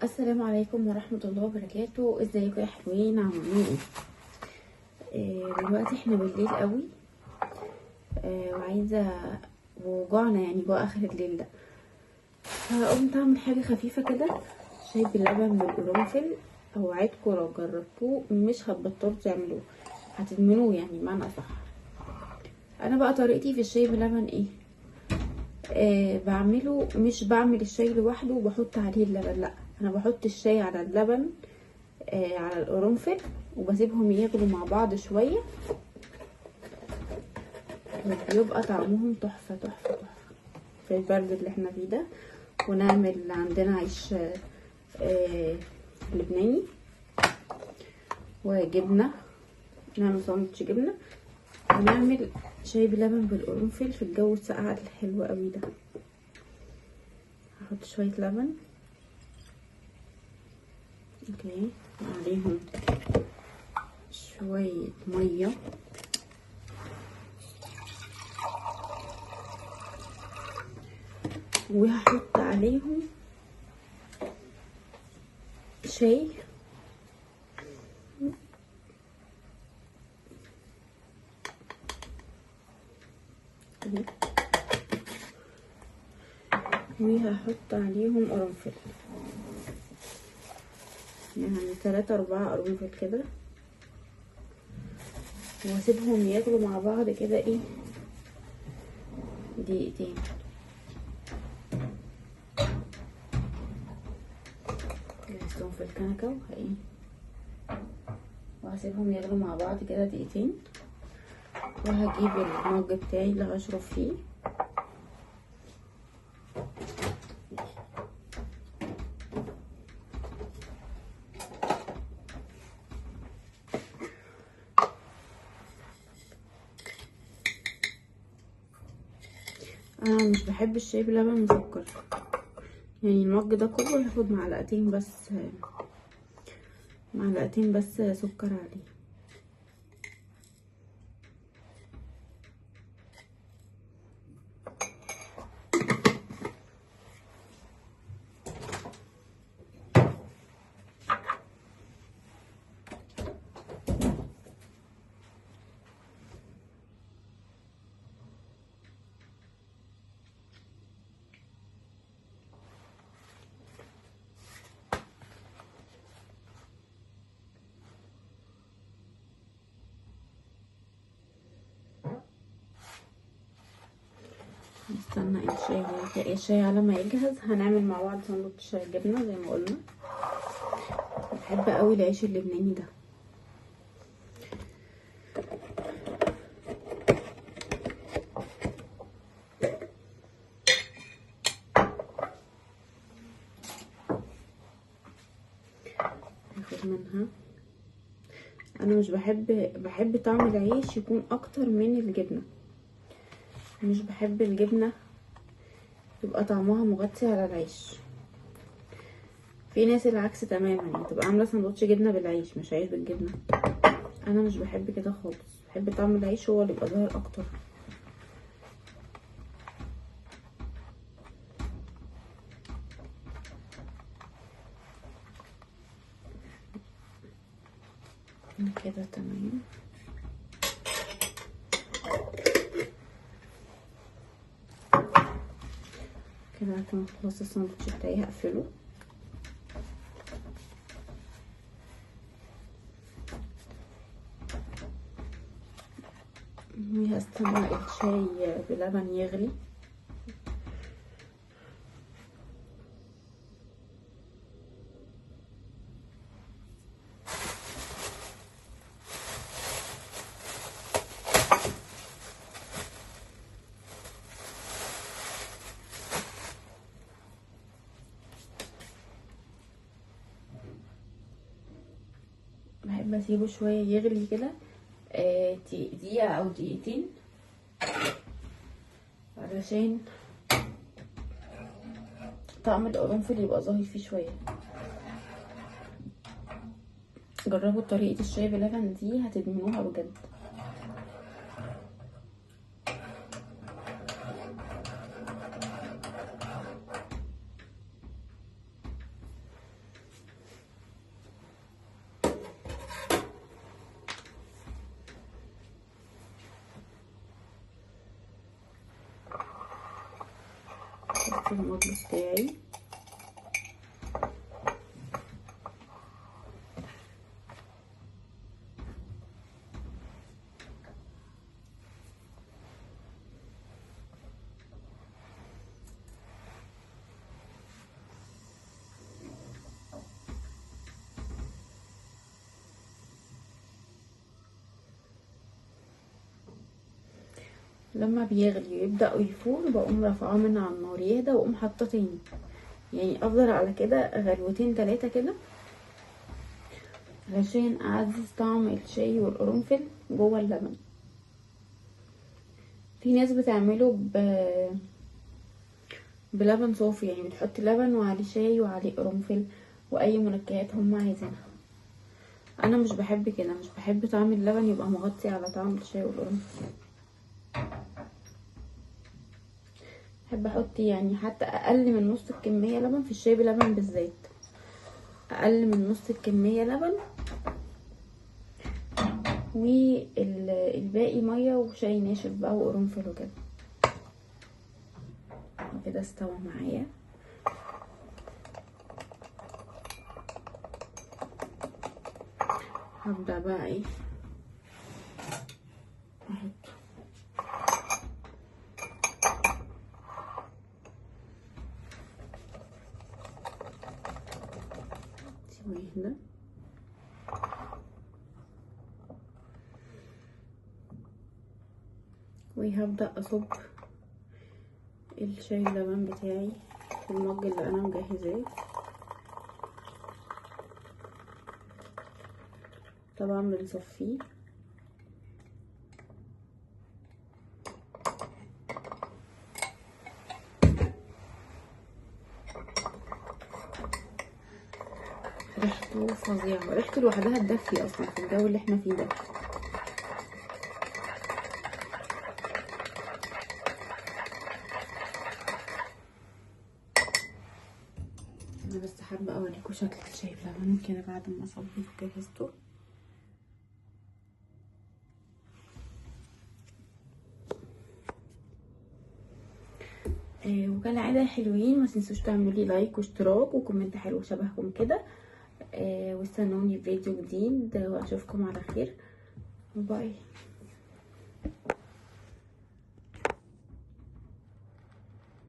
السلام عليكم ورحمة الله وبركاته. ازيكم يا حلوين؟ عاملين دلوقتي احنا بالليل قوي. وعايزة وجوعنا، يعني جوع اخر الليل ده. فقمت اعمل حاجة خفيفة كده، شاي باللبن بالقرنفل. اوعدكم لو جربتوه مش هتبطلوا تعملوه، هتدمنوه يعني بمعنى اصح. انا بقى طريقتي في الشاي باللبن ايه؟ بعمله، مش بعمل الشاي لوحده وبحط عليه اللبن، لا، انا بحط الشاي على اللبن، على القرنفل، وبسيبهم يغلوا مع بعض شوية، وبيبقى طعمهم تحفة تحفة تحفة في البرد اللي احنا فيه ده. ونعمل عندنا عيش لبناني وجبنة، نعمل ساندوتش جبنة، ونعمل شاي بلبن بالقرنفل في الجو الساقع الحلو قوي ده. هحط شوية لبن، اوكي، عليهم شوية مية، وهحط عليهم شاي وهحط عليهم قرنفل، يعني 3-4 قرنفل كده، واسيبهم ياكلوا مع بعض كده ايه دقيقتين. جهزتهم في الكنكه وهسيبهم يغلوا مع بعض كده دقيقتين، وهجيب المج بتاعي اللي هشرب فيه، انا مش بحب الشاي بلبن مسكر، يعني المج ده كله هاخد معلقتين بس سكر عليه. نستنى الشاي على ما يجهز، هنعمل مع بعض ساندوتش جبنه زي ما قلنا. بحب قوي العيش اللبناني ده. هاخد منها، انا مش بحب طعم العيش يكون اكتر من الجبنه، مش بحب الجبنه يبقى طعمها مغطي على العيش. في ناس العكس تماما، يعني تبقى عامله سندوتش جبنه بالعيش مش عيش بالجبنه. انا مش بحب كده خالص، بحب طعم العيش هو اللي يبقى ظاهر اكتر. كده تمام. كده عشان خلاص الساندوتش بتاعي هقفله. وهستنى الشاي بلبن يغلي. بحب اسيبه شويه يغلي كده، دقيقه او دقيقتين، علشان طعم القرنفل يبقى ظاهر فيه شويه. جربوا طريقه الشاي بلبن دي هتدمنوها بجد. المض بتاعي. لما بيغلي ويبدأ يفور بقوم رافعاه من على النار يهدى واقوم حاطاه تاني، يعني افضل على كده غلوتين 3 كده علشان اعزز طعم الشاي والقرنفل جوه اللبن. في ناس بتعمله بلبن صافي، يعني بتحط لبن وعليه شاي وعليه قرنفل واي منكهات هم عايزينها. انا مش بحب كده، مش بحب طعم اللبن يبقى مغطي على طعم الشاي والقرنفل. بحب احط يعني حتى اقل من نص الكميه لبن في الشاي بلبن بالذات، اقل من نص الكميه لبن والباقي ميه وشاي ناشف بقى وقرنفل وكده. كده استوى معايا. هبدأ بقى ايه احط واحدة وهبدأ اصب الشاي اللبن بتاعي في المج اللي انا مجهزاه. طبعا بنصفيه ريحته فظيعة، ريحته لوحدها تدفي اصلا في الجو اللي احنا فيه ده. انا بس حابة اوريكم شكل الشاي بلبن كده بعد ما صبيت وجهزته. وكالعادة حلوين، ما تنسوش تعملوا لي لايك واشتراك وكومنت حلو شبهكم كده. واستنوني في فيديو جديد واشوفكم على خير. باي.